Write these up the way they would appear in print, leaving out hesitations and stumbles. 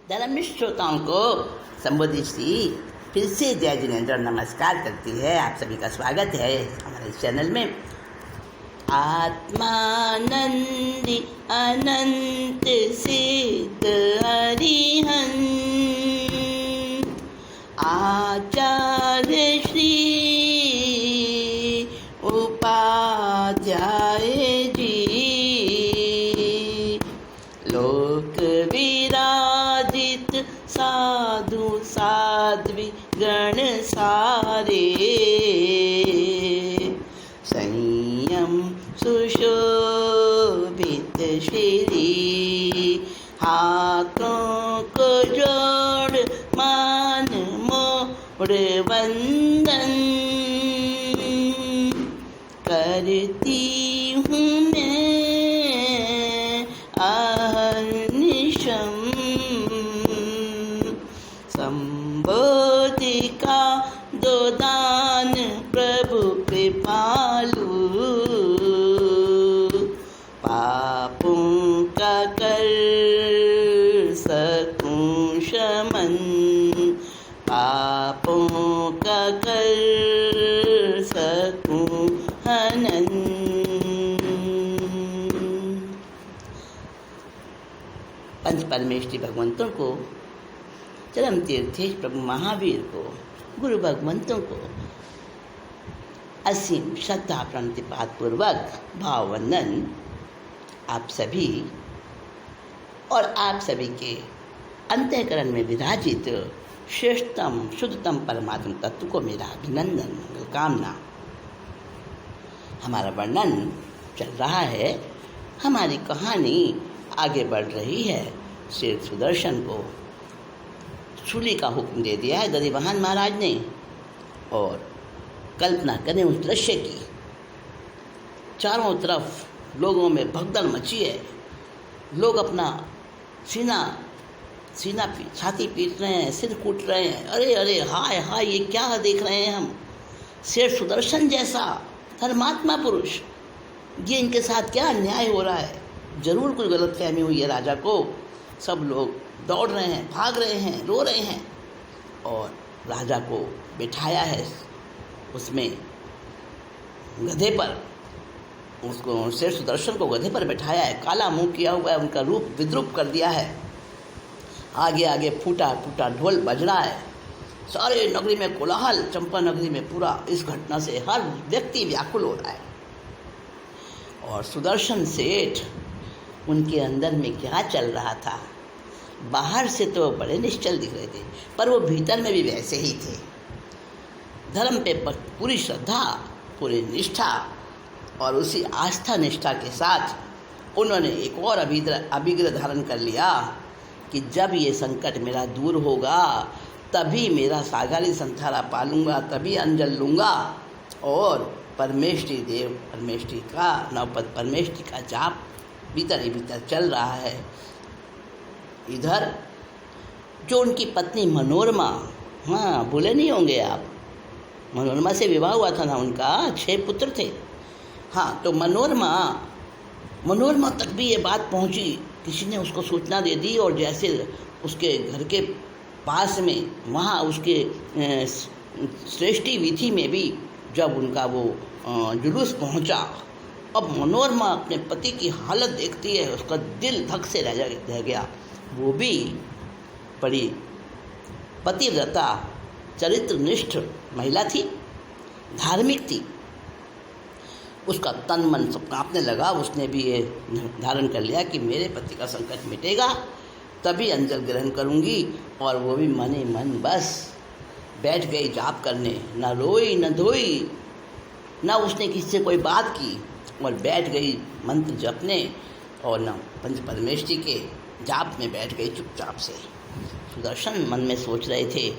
धर्मनिष्ठ श्रोताओं को संबोधित श्री फिर से जय जिनेन्द्र नमस्कार करती है। आप सभी का स्वागत है हमारे चैनल में। आत्मानंदी अनंत सिद्ध हरिहन आचार्य श्री उपाध्याय जी लोक विराजित साधु साध्वी गण सारे संयम सुशोभित श्री हाथों को जोड़ मान मोड़ वंदन करती हूँ मैं अहर्निशम संबोधिका दो दान प्रभु कृपालु पापों का कर सकूं शमन पापों का कर सकूं हनन। पंच परमेष्ठी भगवंतों को, चरम तीर्थेश प्रभु महावीर को, गुरु भगवंतों को असीम श्रद्धा प्रणतिपात पूर्वक भाववंदन आप सभी और आप सभी के अंतःकरण में विराजित श्रेष्ठतम शुद्धतम परमात्म तत्व को मेरा अभिनंदन मंगल कामना। हमारा वर्णन चल रहा है, हमारी कहानी आगे बढ़ रही है। श्री सुदर्शन को शूली का हुक्म दे दिया है दधिवाहन महाराज ने, और कल्पना करें उस दृश्य की। चारों तरफ लोगों में भगदड़ मची है, लोग अपना छाती पीट रहे हैं, सिर कूट रहे हैं। अरे अरे हाय हाय, ये क्या देख रहे हैं हम? शेर सुदर्शन जैसा धर्मात्मा पुरुष, ये इनके साथ क्या अन्याय हो रहा है? जरूर कोई गलतफहमी हुई है राजा को। सब लोग दौड़ रहे हैं, भाग रहे हैं, रो रहे हैं, और राजा को बिठाया है उसमें गधे पर। उसको शेर सुदर्शन को गधे पर बिठाया है, काला मुंह किया हुआ है, उनका रूप विद्रूप कर दिया है। आगे आगे फूटा फूटा ढोल बज रहा है, सारे नगरी में कोलाहल, चंपा नगरी में पूरा इस घटना से हर व्यक्ति व्याकुल हो रहा है। और सुदर्शन सेठ, उनके अंदर में क्या चल रहा था? बाहर से तो बड़े निश्चल दिख रहे थे, पर वो भीतर में भी वैसे ही थे। धर्म पे पूरी श्रद्धा, पूरी निष्ठा, और उसी आस्था निष्ठा के साथ उन्होंने एक और अभिग्रह धारण कर लिया कि जब ये संकट मेरा दूर होगा तभी मेरा सागारी संथारा पालूंगा, तभी अंजल लूँगा, और परमेष्ठी देव परमेष्ठी का नवपद परमेष्ठी का जाप भीतर ही भीतर चल रहा है। इधर जो उनकी पत्नी मनोरमा, हाँ भूले नहीं होंगे आप, मनोरमा से विवाह हुआ था ना उनका, 6 पुत्र थे। हाँ, तो मनोरमा तक भी ये बात पहुंची, किसी ने उसको सूचना दे दी, और जैसे उसके घर के पास में वहाँ उसके श्रेष्ठी वीथी में भी जब उनका वो जुलूस पहुंचा, अब मनोरमा अपने पति की हालत देखती है, उसका दिल धक से रह गया। वो भी बड़ी पतिव्रता चरित्रनिष्ठ महिला थी, धार्मिक थी। उसका तन मन सब कांपने लगा। उसने भी ये धारण कर लिया कि मेरे पति का संकट मिटेगा तभी अंजल ग्रहण करूंगी, और वो भी मने मन बस बैठ गई जाप करने। न रोई न धोई, न उसने किसी से कोई बात की, और बैठ गई मंत्र जपने, और न पंच परमेष्ठी के जाप में बैठ गई चुपचाप से। सुदर्शन मन में सोच रहे थे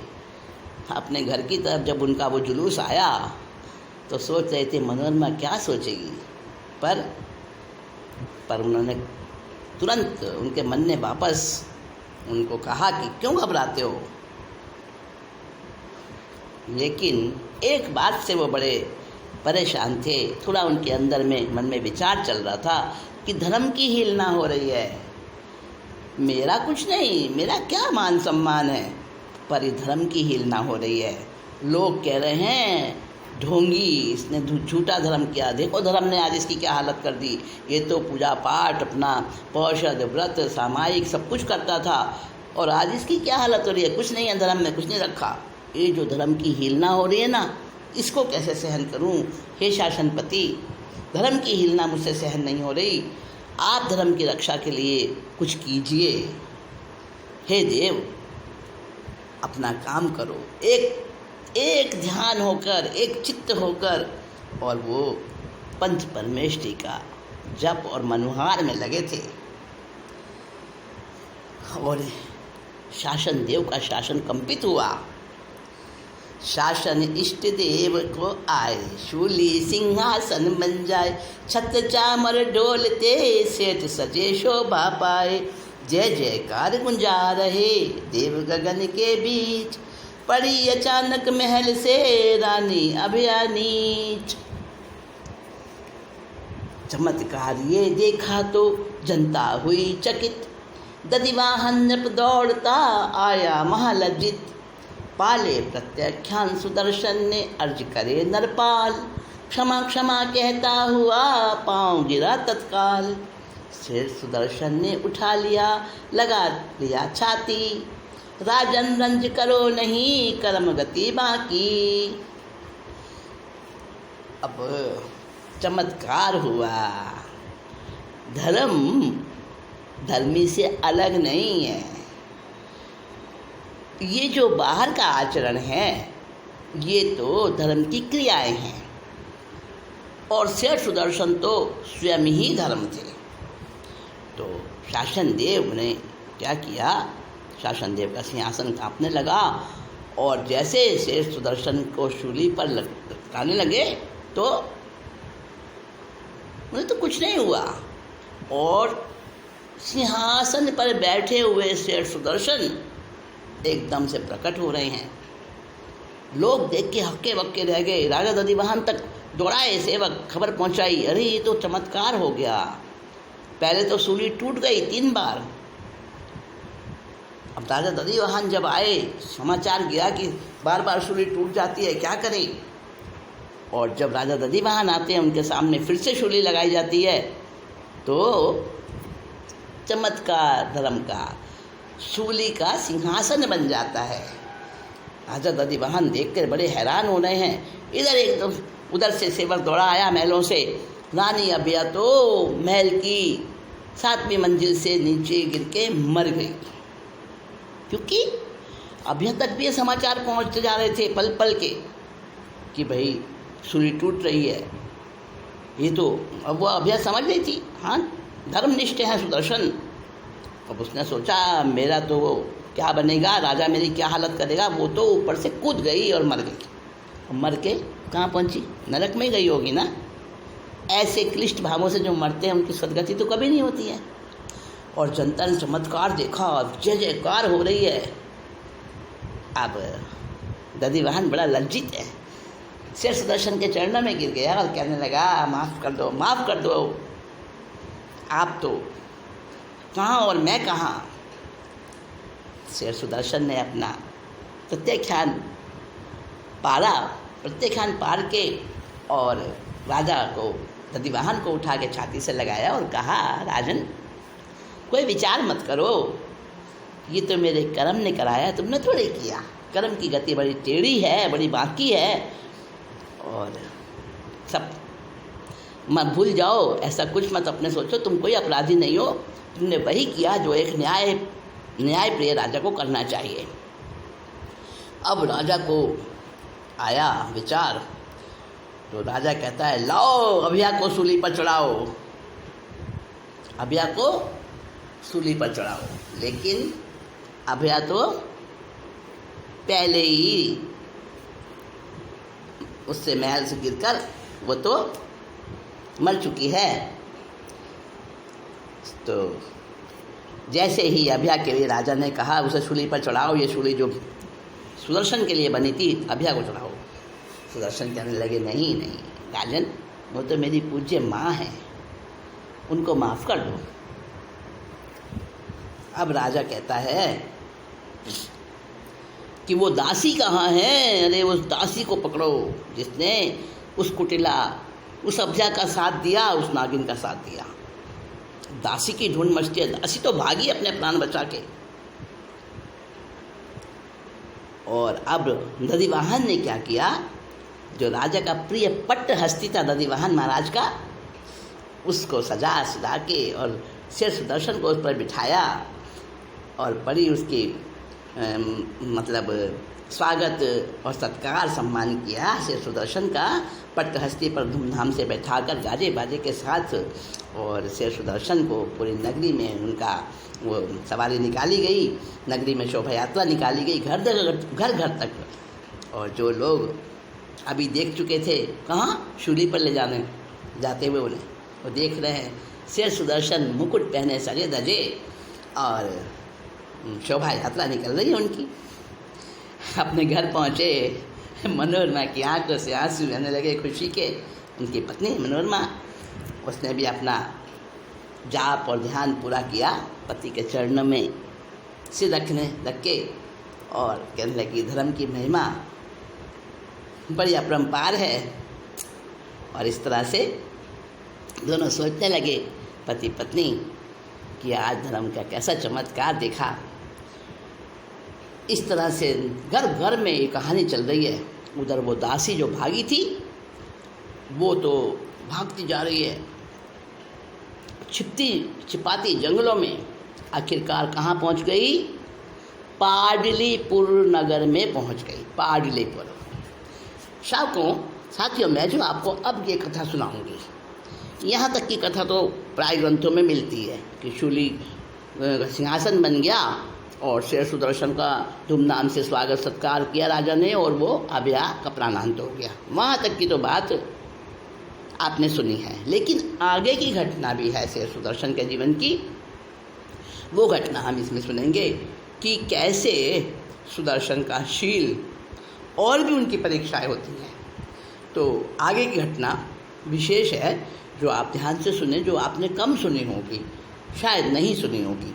अपने घर की तरफ। जब उनका वो जुलूस आया तो सोच रहे थे मनोरमा क्या सोचेगी, पर उन्होंने तुरंत, उनके मन ने वापस उनको कहा कि क्यों घबराते हो। लेकिन एक बात से वो बड़े परेशान थे। थोड़ा उनके अंदर में मन में विचार चल रहा था कि धर्म की हीलना हो रही है। मेरा कुछ नहीं, मेरा क्या मान सम्मान है, पर ये धर्म की हीलना हो रही है। लोग कह रहे हैं ढोंगी, इसने झूठा धर्म किया, देखो धर्म ने आज इसकी क्या हालत कर दी। ये तो पूजा पाठ अपना पौषद व्रत सामायिक सब कुछ करता था और आज इसकी क्या हालत हो रही है, कुछ नहीं है धर्म में, कुछ नहीं रखा। ये जो धर्म की हीलना हो रही है ना, इसको कैसे सहन करूं? हे शासनपति, धर्म की हीलना मुझसे सहन नहीं हो रही, आप धर्म की रक्षा के लिए कुछ कीजिए। हे देव, अपना काम करो। एक ध्यान होकर, एक चित्त होकर, और वो पंच परमेष्टि का जप और मनुहार में लगे थे। और शासन देव का शासन कंपित हुआ। शासन इष्ट देव को आए, शूली सिंहासन बन जाए, छत्र चामर डोलते, सेठ सजे शोभा पाए। जय जयकार गुंजा रहे देव गगन के बीच, पड़ी अचानक महल से रानी अभया नीच। चमत्कार ये देखा तो जनता हुई चकित, दधिवाहन नृप दौड़ता आया महालज्जित। पाले प्रत्याख्यान सुदर्शन ने, अर्ज करे नरपाल, क्षमा क्षमा कहता हुआ पाँव गिरा तत्काल। सिर सुदर्शन ने उठा लिया, लगा लिया छाती, राजन रंज करो नहीं, कर्म गति बाकी। अब चमत्कार हुआ। धर्म धर्मी से अलग नहीं है। ये जो बाहर का आचरण है, ये तो धर्म की क्रियाएं हैं, और सेठ सुदर्शन तो स्वयं ही धर्म थे। तो शासन देव ने क्या किया? शासन देव का सिंहासन कांपने लगा, और जैसे शेष सुदर्शन को शूली पर लटकाने लगे तो उन्हें तो कुछ नहीं हुआ, और सिंहासन पर बैठे हुए शेष सुदर्शन एकदम से प्रकट हो रहे हैं। लोग देख के हक्के बक्के रह गए। राजा दधिवाहन तक दौड़ाए सेवक, खबर पहुंचाई, अरे ये तो चमत्कार हो गया। पहले तो सूली टूट गई 3 बार। अब राजा दधिवाहन जब आए, समाचार गया कि बार बार शूली टूट जाती है, क्या करें। और जब राजा दधिवाहन आते हैं, उनके सामने फिर से शूली लगाई जाती है, तो चमत्कार धर्म का, शूली का सिंहासन बन जाता है। राजा दधिवाहन देखकर बड़े हैरान हो रहे हैं। इधर एकदम उधर से सेवक दौड़ा आया महलों से, रानी अभया तो महल की 7वीं मंजिल से नीचे गिर के मर गई, क्योंकि अभया तक भी ये समाचार पहुंचते जा रहे थे पल पल के कि भाई सूली टूट रही है। ये तो अब वो अभया समझ गई थी, हाँ धर्मनिष्ठ है सुदर्शन। अब उसने सोचा मेरा तो क्या बनेगा, राजा मेरी क्या हालत करेगा। वो तो ऊपर से कूद गई और मर गई। मर के कहाँ पहुँची? नरक में गई होगी ना। ऐसे क्लिष्ट भावों से जो मरते हैं उनकी सदगति तो कभी नहीं होती है। और जनता ने चमत्कार देखा और जय जयकार हो रही है। अब दधिवाहन बड़ा लज्जित है, शेष सुदर्शन के चरणों में गिर गया और कहने लगा माफ़ कर दो, माफ़ कर दो, आप तो कहाँ और मैं कहाँ। शेष सुदर्शन ने अपना प्रत्याख्यान पारा, प्रत्याख्यान पार के और राजा को, दधिवाहन को उठा के छाती से लगाया और कहा, राजन कोई विचार मत करो, ये तो मेरे कर्म ने कराया, तुमने थोड़े किया। कर्म की गति बड़ी टेढ़ी है, बड़ी बाकी है, और सब मत भूल जाओ, ऐसा कुछ मत अपने सोचो, तुम कोई अपराधी नहीं हो। तुमने वही किया जो एक न्याय प्रिय राजा को करना चाहिए। अब राजा को आया विचार, तो राजा कहता है लाओ अभया को सूली पर चढ़ाओ, अभया को सूली पर चढ़ाओ। लेकिन अभया तो पहले ही उससे महल से गिरकर वो तो मर चुकी है। तो जैसे ही अभया के लिए राजा ने कहा उसे सूली पर चढ़ाओ, ये सूली जो सुदर्शन के लिए बनी थी, अभया को चढ़ाओ। सुदर्शन कहने लगे नहीं नहीं राजन, वो तो मेरी पूज्य माँ है, उनको माफ़ कर दो। अब राजा कहता है कि वो दासी कहाँ है? अरे उस दासी को पकड़ो जिसने उस कुटिला, उस अबला का साथ दिया, उस नागिन का साथ दिया। दासी की ढूंढ मचती है। दासी तो भागी अपने प्राण बचा के। और अब दधिवाहन ने क्या किया? जो राजा का प्रिय पट्ट हस्ती था दधिवाहन महाराज का, उसको सजा सजा के और शेर सुदर्शन को उस पर बिठाया और बड़ी उसकी मतलब स्वागत और सत्कार सम्मान किया। शेर सुदर्शन का पट्ट हस्ती पर धूमधाम से बैठाकर गाजे बाजे के साथ, और शेर सुदर्शन को पूरी नगरी में उनका वो सवारी निकाली गई, नगरी में शोभा यात्रा निकाली गई, घर घर तक। और जो लोग अभी देख चुके थे, कहाँ शूली पर ले जाते हुए उन्हें, वो देख रहे हैं शेर सुदर्शन मुकुट पहने सजे धजे और शोभा यात्रा निकल रही है उनकी। अपने घर पहुँचे, मनोरमा की आंखों से आंसू बहने लगे खुशी के। उनकी पत्नी मनोरमा, उसने भी अपना जाप और ध्यान पूरा किया, पति के चरणों में सिर रख के, और कहने लगी धर्म की महिमा बड़ी अपरंपार है। और इस तरह से दोनों सोचने लगे पति पत्नी कि आज धर्म का कैसा चमत्कार देखा। इस तरह से घर घर में ये कहानी चल रही है। उधर वो दासी जो भागी थी, वो तो भागती जा रही है, छिपती छिपाती जंगलों में, आखिरकार कहाँ पहुँच गई? पाडलीपुर नगर में पहुँच गई। पाडलीपुर। साथियों, मैं जो आपको अब ये कथा सुनाऊंगी, यहाँ तक की कथा तो प्राय ग्रंथों में मिलती है कि शूली सिंहासन बन गया और शेर सुदर्शन का धूमधाम से स्वागत सत्कार किया राजा ने, और वो अभया का प्राणांत हो गया। वहाँ तक की तो बात आपने सुनी है। लेकिन आगे की घटना भी है शेर सुदर्शन के जीवन की, वो घटना हम इसमें सुनेंगे कि कैसे सुदर्शन का शील और भी उनकी परीक्षाएं होती हैं। तो आगे की घटना विशेष है, जो आप ध्यान से सुने, जो आपने कम सुनी होगी, शायद नहीं सुनी होगी।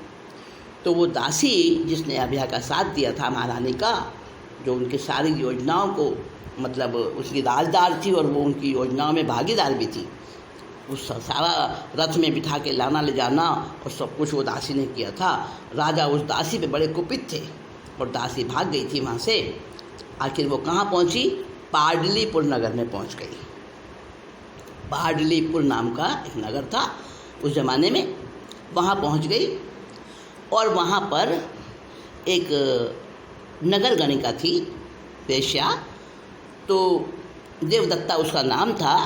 तो वो दासी जिसने अभया का साथ दिया था महारानी का, जो उनकी सारी योजनाओं को, मतलब उसकी राजदार थी और वो उनकी योजनाओं में भागीदार भी थी, उस सारा रथ में बिठा के लाना ले जाना और सब कुछ वो दासी ने किया था। राजा उस दासी पे बड़े कुपित थे और दासी भाग गई थी वहाँ से। आखिर वो कहाँ पहुँची? पाडलीपुर नगर में पहुँच गई। पाडलीपुर नाम का एक नगर था उस ज़माने में, वहाँ पहुँच गई। और वहाँ पर एक नगर गणिका थी, वेश्या, तो देवदत्ता उसका नाम था।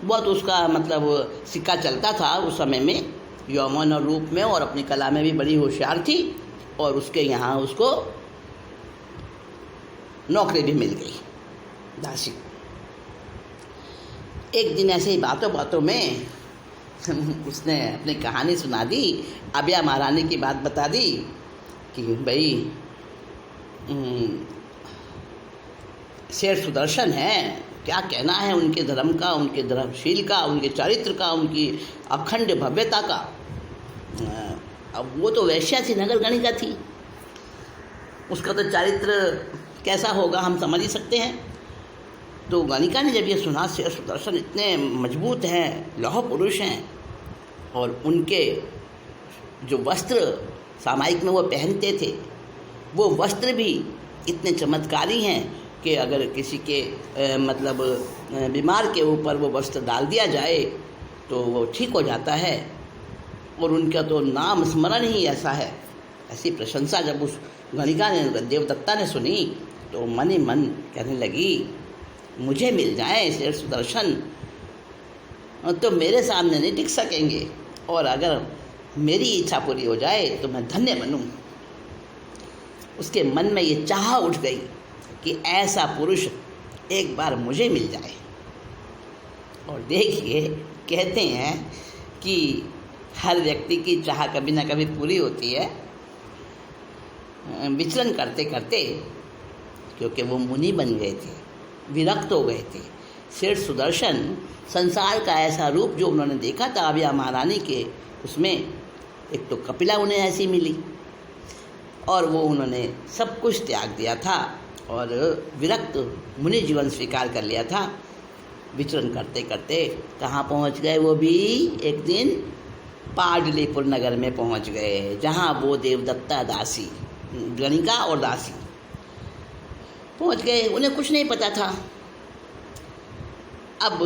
बहुत उसका मतलब सिक्का चलता था उस समय में, यौवन और रूप में, और अपनी कला में भी बड़ी होशियार थी। और उसके यहाँ उसको नौकरी भी मिल गई दासी। एक दिन ऐसे ही बातों बातों में उसने अपनी कहानी सुना दी, अभया महारानी की बात बता दी कि भाई शेर सुदर्शन है, क्या कहना है उनके धर्म का, उनके धर्मशील का, उनके चरित्र का, उनकी अखंड भव्यता का। अब वो तो वैश्या थी, नगर गणिका थी, उसका तो चरित्र कैसा होगा हम समझ ही सकते हैं। तो गणिका ने जब ये सुना शेर सुदर्शन इतने मजबूत हैं, लौह पुरुष हैं, और उनके जो वस्त्र सामायिक में वो पहनते थे, वो वस्त्र भी इतने चमत्कारी हैं कि अगर किसी के मतलब बीमार के ऊपर वो वस्त्र डाल दिया जाए तो वो ठीक हो जाता है। और उनका तो नाम स्मरण ही ऐसा है। ऐसी प्रशंसा जब उस गणिका ने, देवदत्ता ने सुनी, तो मन ही मन कहने लगी, मुझे मिल जाए शेर सुदर्शन तो मेरे सामने नहीं टिक सकेंगे, और अगर मेरी इच्छा पूरी हो जाए तो मैं धन्य बनूं। उसके मन में ये चाह उठ गई कि ऐसा पुरुष एक बार मुझे मिल जाए। और देखिए, कहते हैं कि हर व्यक्ति की चाह कभी ना कभी पूरी होती है, विचलन करते करते, क्योंकि वो मुनि बन गए थे, विरक्त हो गए थे। शेर सुदर्शन संसार का ऐसा रूप जो उन्होंने देखा था अभया महारानी के, उसमें एक तो कपिला उन्हें ऐसी मिली और वो उन्होंने सब कुछ त्याग दिया था और विरक्त मुनि जीवन स्वीकार कर लिया था। विचरण करते करते कहाँ पहुँच गए वो भी? एक दिन पाटलिपुत्र नगर में पहुँच गए, जहाँ वो देवदत्ता दासी, गणिका और दासी पहुँच गए। उन्हें कुछ नहीं पता था। अब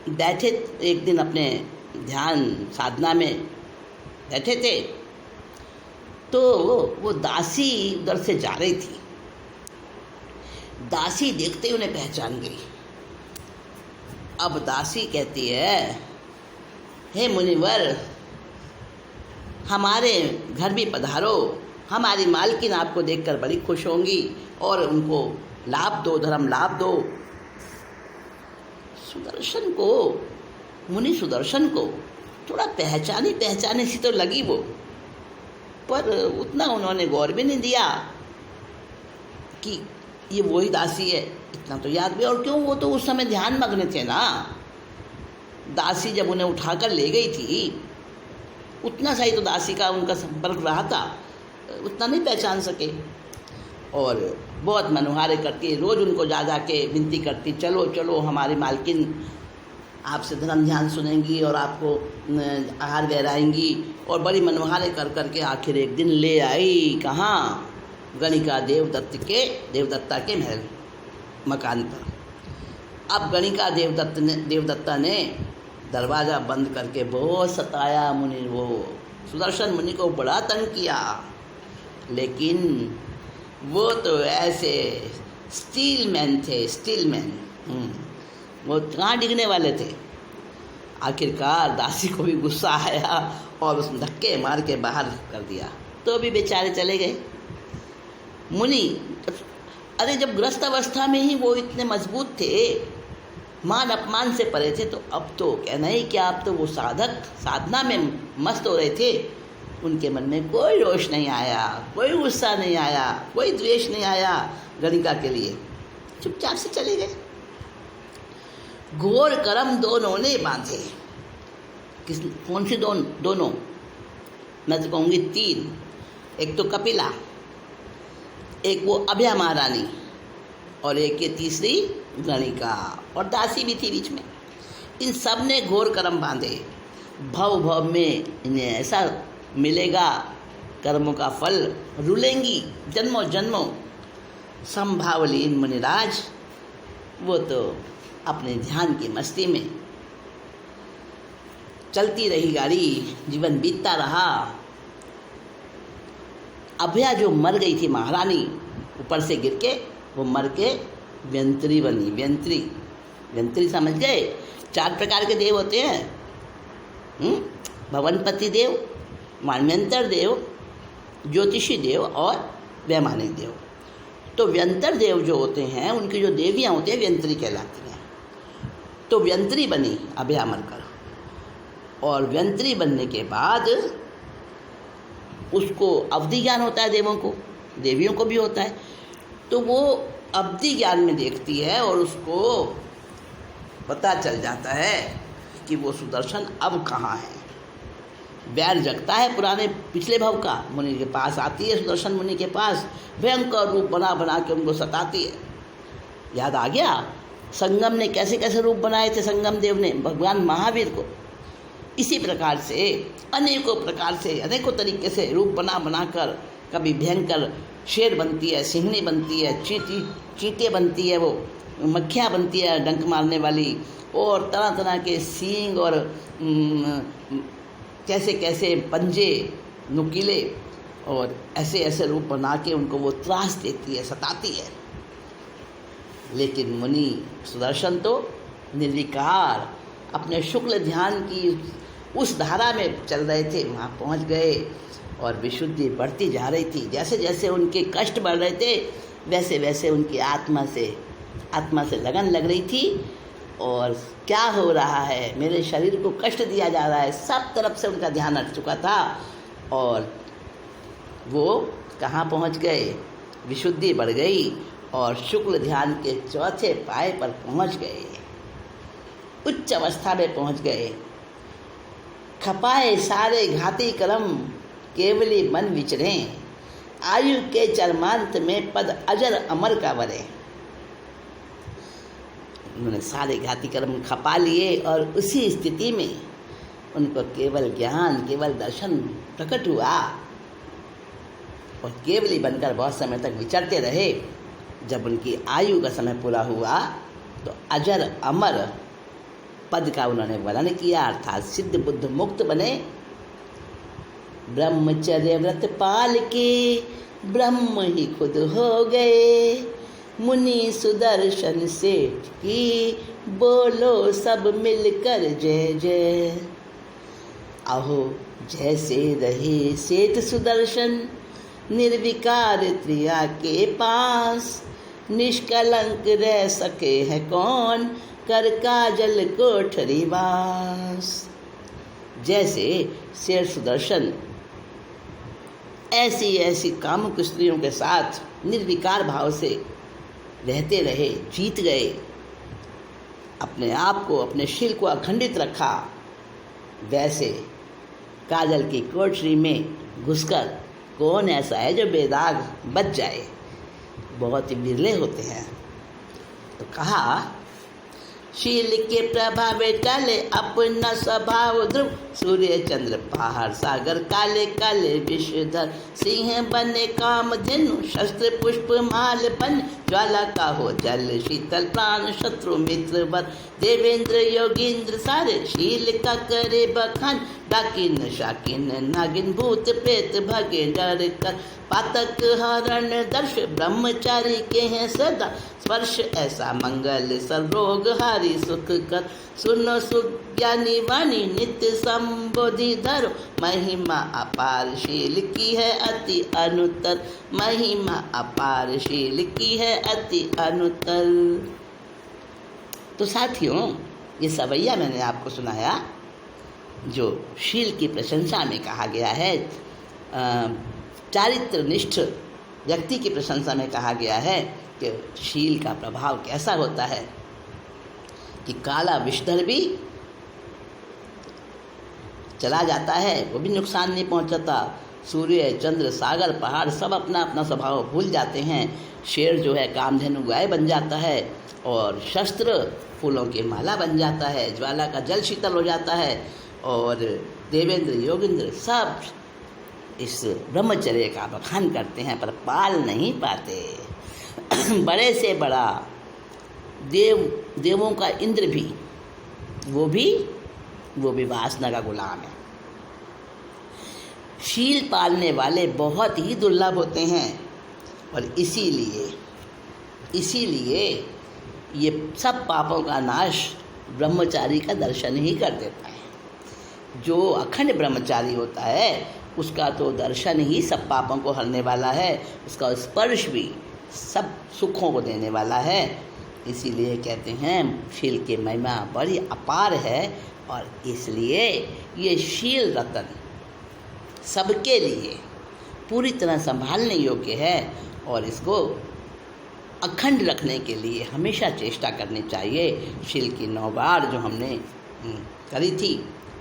बैठे एक दिन अपने ध्यान साधना में बैठे थे, तो वो दासी उधर से जा रही थी। दासी देखते ही उन्हें पहचान गई। अब दासी कहती है, हे मुनिवर, हमारे घर भी पधारो, हमारी मालकिन आपको देखकर बड़ी खुश होंगी और उनको लाभ दो, धर्म लाभ दो। सुदर्शन को, मुनि सुदर्शन को थोड़ा पहचानी सी तो लगी वो, पर उतना उन्होंने गौर भी नहीं दिया कि ये वही दासी है। इतना तो याद भी, और क्यों, वो तो उस समय ध्यान मग्न थे ना। दासी जब उन्हें उठाकर ले गई थी, उतना सा ही तो दासी का उनका संपर्क रहा था, उतना नहीं पहचान सके। और बहुत मनोहारे करके रोज़ उनको जा के विनती करती, चलो चलो हमारी मालकिन आपसे धर्म ध्यान सुनेंगी और आपको आहार बहराएंगी। और बड़ी मनोहारे कर करके आखिर एक दिन ले आई, कहाँ? गणिका देवदत्ता के महल मकान पर। अब गणिका देवदत्ता ने दरवाज़ा बंद करके बहुत सताया मुनि, वो सुदर्शन मुनि को बड़ा तंग किया। लेकिन वो तो ऐसे स्टील मैन थे, वो कहाँ डिगने वाले थे। आखिरकार दासी को भी गुस्सा आया और उसने धक्के मार के बाहर कर दिया, तो भी बेचारे चले गए। मुनि, अरे जब ग्रस्त अवस्था में ही वो इतने मजबूत थे, मान अपमान से परे थे, तो अब तो कहना ही क्या, अब तो वो साधक साधना में मस्त हो रहे थे। उनके मन में कोई रोष नहीं आया, कोई गुस्सा नहीं आया, कोई द्वेष नहीं आया गणिका के लिए, चुपचाप से चले गए। घोर कर्म दोनों ने बांधे। कौन सी दोनों? मैं तो कहूँगी 3। एक तो कपिला, एक वो अभया महारानी, और एक ये तीसरी गणिका, और दासी भी थी बीच में। इन सब ने घोर कर्म बांधे। भव में इन्हें ऐसा मिलेगा, कर्मों का फल रुलेंगी जन्मों जन्मों। संभावलीन मुनिराज, वो तो अपने ध्यान की मस्ती में चलती रही गाड़ी, जीवन बीतता रहा। अभया जो मर गई थी महारानी, ऊपर से गिर के वो मर के व्यंत्री बनी। व्यंत्री समझ गए? 4 प्रकार के देव होते हैं, भवनपति देव, मान्यंतर देव, ज्योतिषी देव और वैमानिक देव। तो व्यंतर देव जो होते हैं, उनकी जो देवियाँ होती हैं व्यंत्री कहलाती हैं। तो व्यंत्री बनी अभया मरकर, और व्यंत्री बनने के बाद उसको अवधि ज्ञान होता है, देवों को, देवियों को भी होता है। तो वो अवधि ज्ञान में देखती है और उसको पता चल जाता है कि वो सुदर्शन अब कहाँ है। बैर जगता है पुराने पिछले भव का, मुनि के पास आती है, सुदर्शन मुनि के पास भयंकर रूप बना के उनको सताती है। याद आ गया संगम ने कैसे कैसे रूप बनाए थे, संगम देव ने भगवान महावीर को। इसी प्रकार से अनेकों प्रकार से, अनेकों तरीके से रूप बना कर कभी भयंकर शेर बनती है, सिंहनी बनती है, चींटे बनती है, वो मक्खियाँ बनती है डंक मारने वाली, और तरह तरह के सींग और कैसे कैसे पंजे नुकीले, और ऐसे ऐसे रूप बना के उनको वो त्रास देती है, सताती है। लेकिन मुनि सुदर्शन तो निर्विकार अपने शुक्ल ध्यान की उस धारा में चल रहे थे। वहाँ पहुँच गए और विशुद्धि बढ़ती जा रही थी। जैसे जैसे उनके कष्ट बढ़ रहे थे, वैसे वैसे उनकी आत्मा से लगन लग रही थी। और क्या हो रहा है, मेरे शरीर को कष्ट दिया जा रहा है, सब तरफ से उनका ध्यान हट चुका था। और वो कहाँ पहुँच गए? विशुद्धि बढ़ गई और शुक्ल ध्यान के 4थे पाए पर पहुँच गए, उच्च अवस्था में पहुँच गए। खपाए सारे घाती कर्म केवली मन विचरें, आयु के चरमांत में पद अजर अमर का वरे। उन्होंने सारे घाती कर्म खपा लिए और उसी स्थिति में उनको केवल ज्ञान, केवल दर्शन प्रकट हुआ और केवली बनकर बहुत समय तक विचरते रहे। जब उनकी आयु का समय पूरा हुआ तो अजर अमर पद का उन्होंने वर्णन किया, अर्थात सिद्ध बुद्ध मुक्त बने। ब्रह्मचर्य व्रत पाल के ब्रह्म ही खुद हो गए, मुनि सुदर्शन सेठ की बोलो सब मिलकर जय जय। अहो जैसे रहे सेठ सुदर्शन निर्विकार त्रिया के पास, निष्कलंक रह सके है कौन कर काजल कोठरी वास। जैसे शेर सुदर्शन ऐसी ऐसी कामुक स्त्रियों के साथ निर्विकार भाव से रहते रहे, जीत गए, अपने आप को, अपने शील को अखंडित रखा, वैसे काजल की कोठरी में घुसकर कौन ऐसा है जो बेदाग बच जाए, बहुत ही विरले होते हैं। तो कहा शील के प्रभाव टले अपना स्वभाव ध्रुव, सूर्य चंद्र पहाड़ सागर काले काले विषधर, सिंह बने काम धेनु शस्त्र पुष्प माल बन, ज्वाला का हो जल शीतल प्राण शत्रु मित्र वर, देवेंद्र योगींद्र सारे शील का करे बखान, डाकिन शाकिन नागिन भूत प्रेत भगे डर कर, पातक हरण दर्श ब्रह्मचारी के हैं सदा, स्पर्श ऐसा मंगल सर्वरोग हारी सुख कर, सुनो सुज्ञानी वाणी नित्य संबोधि धरो, महिमा अपार शील की है अति अनुत्तर, महिमा अपार शील की है अति अनुत्तर। तो साथियों, ये सवैया मैंने आपको सुनाया जो शील की प्रशंसा में कहा गया है, चारित्रनिष्ठ व्यक्ति की प्रशंसा में कहा गया है कि शील का प्रभाव कैसा होता है कि काला विषधर भी चला जाता है, वो भी नुकसान नहीं पहुंचाता। सूर्य चंद्र सागर पहाड़ सब अपना अपना स्वभाव भूल जाते हैं। शेर जो है कामधेनु गाय बन जाता है और शस्त्र फूलों की माला बन जाता है, ज्वाला का जल शीतल हो जाता है और देवेंद्र योगेंद्र सब इस ब्रह्मचर्य का बखान करते हैं पर पाल नहीं पाते। बड़े से बड़ा देवों का इंद्र भी वो भी वासना का गुलाम है। शील पालने वाले बहुत ही दुर्लभ होते हैं और इसीलिए ये सब पापों का नाश ब्रह्मचारी का दर्शन ही कर देता है। जो अखंड ब्रह्मचारी होता है उसका तो दर्शन ही सब पापों को हरने वाला है, उसका स्पर्श भी सब सुखों को देने वाला है। इसीलिए कहते हैं शील की महिमा बड़ी अपार है और इसलिए ये शील रतन सबके लिए पूरी तरह संभालने योग्य है और इसको अखंड रखने के लिए हमेशा चेष्टा करनी चाहिए। शील की 9 बार जो हमने करी थी,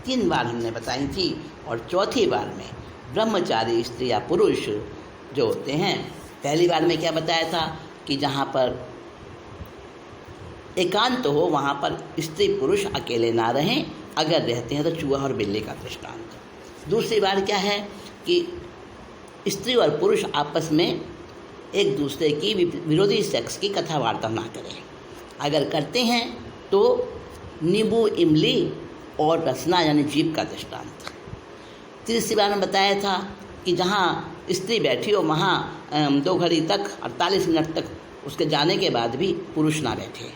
3 बार हमने बताई थी और चौथी बार में ब्रह्मचारी स्त्री या पुरुष जो होते हैं, पहली बार में क्या बताया था कि जहाँ पर एकांत हो वहाँ पर स्त्री पुरुष अकेले ना रहें, अगर रहते हैं तो चूहा और बिल्ली का दृष्टांत। दूसरी बार क्या है कि स्त्री और पुरुष आपस में एक दूसरे की विरोधी सेक्स की कथा वार्ता ना करें, अगर करते हैं तो नींबू इमली और रसना यानी जीभ का दृष्टांत। तीसरी बार में बताया था कि जहाँ स्त्री बैठी हो वहाँ 2 घड़ी तक 48 मिनट तक उसके जाने के बाद भी पुरुष ना बैठे,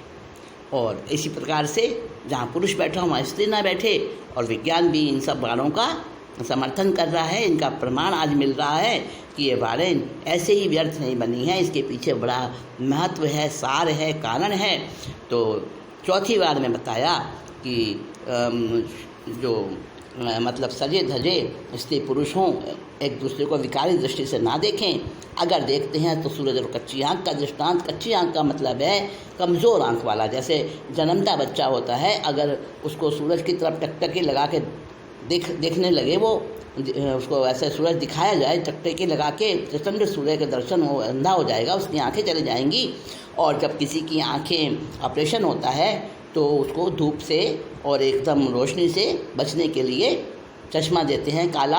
और इसी प्रकार से जहाँ पुरुष बैठा हो वहाँ स्त्री ना बैठे। और विज्ञान भी इन सब बाणों का समर्थन कर रहा है, इनका प्रमाण आज मिल रहा है कि ये बाणें ऐसे ही व्यर्थ नहीं बनी हैं, इसके पीछे बड़ा महत्व है, सार है, कारण है। तो चौथी बार में बताया कि जो मतलब सजे धजे स्त्री पुरुष हों एक दूसरे को विकारी दृष्टि से ना देखें, अगर देखते हैं तो सूरज और कच्ची आँख का दृष्टांत। कच्ची आँख का मतलब है कमज़ोर आँख वाला, जैसे जन्मता बच्चा होता है, अगर उसको सूरज की तरफ टकटकी लगा के देखने लगे वो, उसको ऐसे सूरज दिखाया जाए टकटकी लगा के, प्रचंड सूर्य के दर्शन हो, अंधा हो जाएगा, उसकी आंखें चली जाएंगी। और जब किसी की आंखें ऑपरेशन होता है तो उसको धूप से और एकदम रोशनी से बचने के लिए चश्मा देते हैं, काला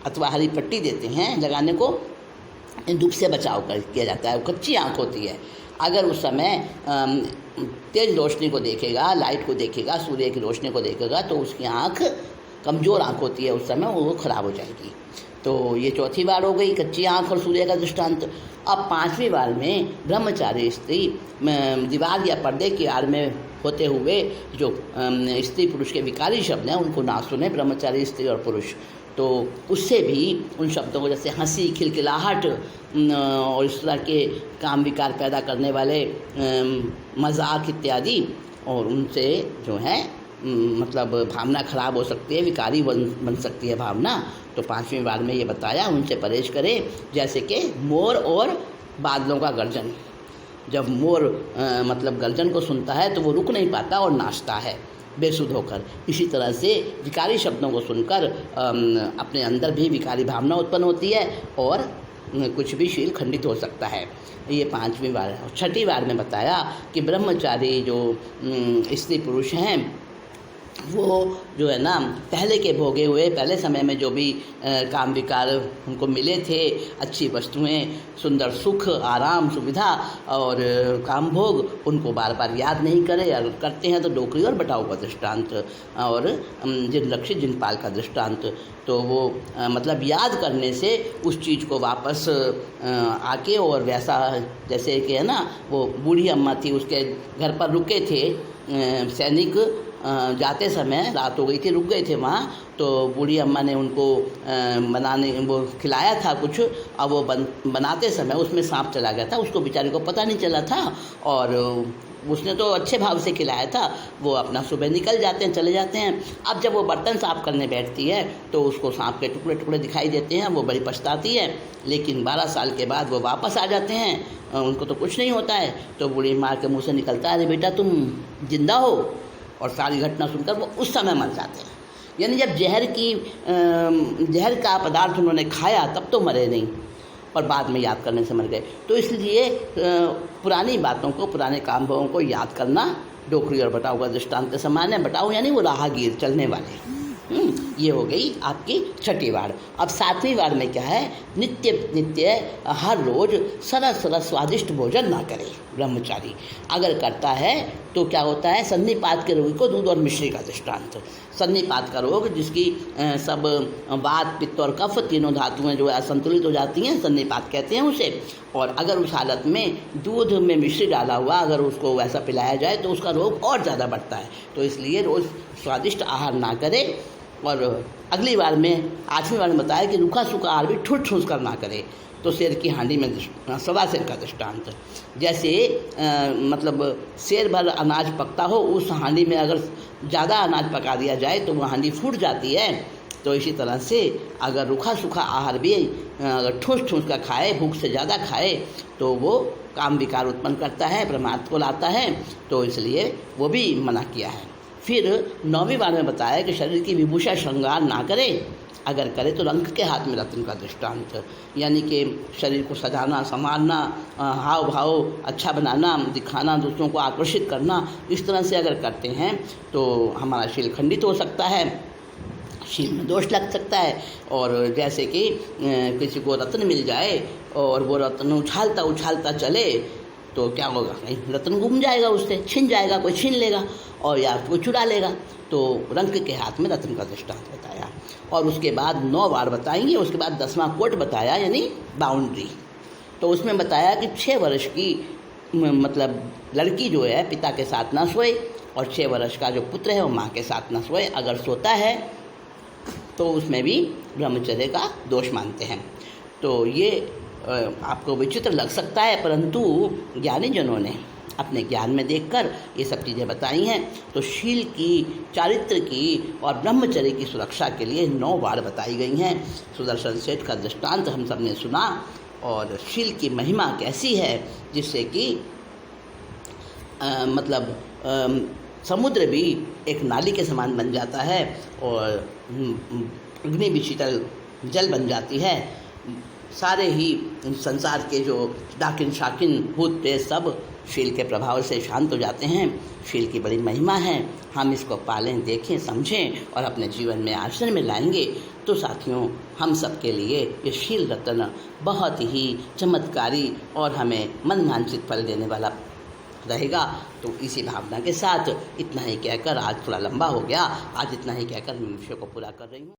अथवा हरी पट्टी देते हैं लगाने को, धूप से बचाव कर किया जाता है। कच्ची आँख होती है, अगर उस समय तेज़ रोशनी को देखेगा, लाइट को देखेगा, सूर्य की रोशनी को देखेगा तो उसकी आँख कमज़ोर आँख होती है, उस समय वो ख़राब हो जाएगी। तो ये चौथी बार हो गई कच्ची आँख और सूर्य का दृष्टांत। अब पांचवी बार में ब्रह्मचारी स्त्री दीवार या पर्दे की आड़ में होते हुए जो स्त्री पुरुष के विकारी शब्द हैं उनको ना सुने, ब्रह्मचारी स्त्री और पुरुष। तो उससे भी उन शब्दों को, जैसे हंसी, खिलखिलाहट और इस तरह के काम विकार पैदा करने वाले मजाक इत्यादि, और उनसे जो है मतलब भावना खराब हो सकती है, विकारी बन सकती है भावना। तो पांचवीं बार में ये बताया उनसे परहेज करें, जैसे कि मोर और बादलों का गर्जन। जब मोर मतलब गर्जन को सुनता है तो वो रुक नहीं पाता और नाचता है बेसुध होकर। इसी तरह से विकारी शब्दों को सुनकर अपने अंदर भी विकारी भावना उत्पन्न होती है और कुछ भी शील खंडित हो सकता है। ये पांचवीं बार है। छठी बार में बताया कि ब्रह्मचारी जो स्त्री पुरुष हैं वो जो है ना पहले के भोगे हुए, पहले समय में जो भी काम विकार उनको मिले थे, अच्छी वस्तुएं, सुंदर सुख, आराम, सुविधा और काम भोग, उनको बार बार याद नहीं करे, अगर करते हैं तो डोकरी और बटाऊ का दृष्टांत, और जिन लक्षित जिन पाल का दृष्टांत। तो वो मतलब याद करने से उस चीज़ को वापस आके, और वैसा जैसे कि है ना वो बूढ़ी अम्मा थी, उसके घर पर रुके थे सैनिक, जाते समय रात हो गई थी, रुक गए थे वहाँ। तो बूढ़ी अम्मा ने उनको वो खिलाया था कुछ, अब वो बनाते समय उसमें सांप चला गया था, उसको बेचारे को पता नहीं चला था, और उसने तो अच्छे भाव से खिलाया था। वो अपना सुबह निकल जाते हैं, चले जाते हैं। अब जब वो बर्तन साफ करने बैठती है तो उसको सांप के टुकड़े टुकड़े दिखाई देते हैं, वो बड़ी पछताती है। लेकिन 12 साल के बाद वो वापस आ जाते हैं, उनको तो कुछ नहीं होता है। तो बूढ़ी माँ के मुँह से निकलता है, अरे बेटा तुम जिंदा हो, और सारी घटना सुनकर वो उस समय मर जाते हैं। यानी जब जहर का पदार्थ उन्होंने खाया तब तो मरे नहीं, और बाद में याद करने से मर गए। तो इसलिए पुरानी बातों को, पुराने काम भोगों को याद करना डोकरी और बटाऊ का दृष्टांत के समान है। बटाऊ यानी वो राहगीर, चलने वाले। ये हो गई आपकी छठी बार। अब सातवीं बार में क्या है, नित्य नित्य हर रोज सरस सरस स्वादिष्ट भोजन ना करे ब्रह्मचारी। अगर करता है तो क्या होता है, सन्निपात के रोगी को दूध और मिश्री का दृष्टांत। सन्निपात का रोग जिसकी सब वात, पित्त और कफ तीनों धातुएं जो है असंतुलित हो जाती हैं, सन्निपात कहते हैं उसे। और अगर उस हालत में दूध में मिश्री डाला हुआ अगर उसको वैसा पिलाया जाए तो उसका रोग और ज़्यादा बढ़ता है। तो इसलिए रोज़ स्वादिष्ट आहार ना करे। और अगली बार में 8वीं बार में बताया कि रूखा सूखा आहार भी ठूस ठूस कर ना करे। तो शेर की हांडी में सवा शेर का दृष्टांत। जैसे मतलब शेर भर अनाज पकता हो, उस हांडी में अगर ज़्यादा अनाज पका दिया जाए तो वो हांडी फूट जाती है। तो इसी तरह से अगर रूखा सूखा आहार भी अगर ठूस ठूस का खाए, भूख से ज़्यादा खाए, तो वो काम विकार उत्पन्न करता है, प्रमाद को लाता है। तो इसलिए वो भी मना किया है। फिर 9वीं बार में बताया कि शरीर की विभूषा श्रृंगार ना करे, अगर करे तो रंग के हाथ में रत्न का दृष्टांत। यानी कि शरीर को सजाना, संवारना, हाव भाव अच्छा बनाना, दिखाना, दूसरों को आकर्षित करना, इस तरह से अगर करते हैं तो हमारा शील खंडित हो सकता है, शील में दोष लग सकता है। और जैसे कि किसी को रत्न मिल जाए और वो रत्न उछालता उछालता चले तो क्या होगा, कहीं रत्न गुम जाएगा, उससे छिन जाएगा, कोई छीन लेगा और या कोई चुरा लेगा। तो रंग के हाथ में रत्न का दृष्टांत बताया। और उसके बाद 9 बार बताएंगे। उसके बाद 10वां कोट बताया, यानी बाउंड्री। तो उसमें बताया कि 6 वर्ष की मतलब लड़की जो है पिता के साथ ना सोए, और 6 वर्ष का जो पुत्र है वो माँ के साथ ना सोए। अगर सोता है तो उसमें भी ब्रह्मचर्य का दोष मानते हैं। तो ये आपको विचित्र लग सकता है, परंतु ज्ञानी जनों ने अपने ज्ञान में देखकर ये सब चीज़ें बताई हैं। तो शील की, चारित्र की और ब्रह्मचर्य की सुरक्षा के लिए 9 बार बताई गई हैं। सुदर्शन सेठ का दृष्टांत हम सब ने सुना, और शील की महिमा कैसी है, जिससे कि मतलब समुद्र भी एक नाली के समान बन जाता है और अग्नि भी शीतल जल बन जाती है। सारे ही संसार के जो डाकिन शाकिन भूत प्रेत सब शील के प्रभाव से शांत हो जाते हैं। शील की बड़ी महिमा है, हम इसको पालें, देखें, समझें और अपने जीवन में आचरण में लाएंगे तो साथियों हम सब के लिए ये शील रत्न बहुत ही चमत्कारी और हमें मनवांछित फल देने वाला रहेगा। तो इसी भावना के साथ इतना ही कहकर, आज थोड़ा लंबा हो गया, आज इतना ही कहकर मैं विषय को पूरा कर रही हूँ।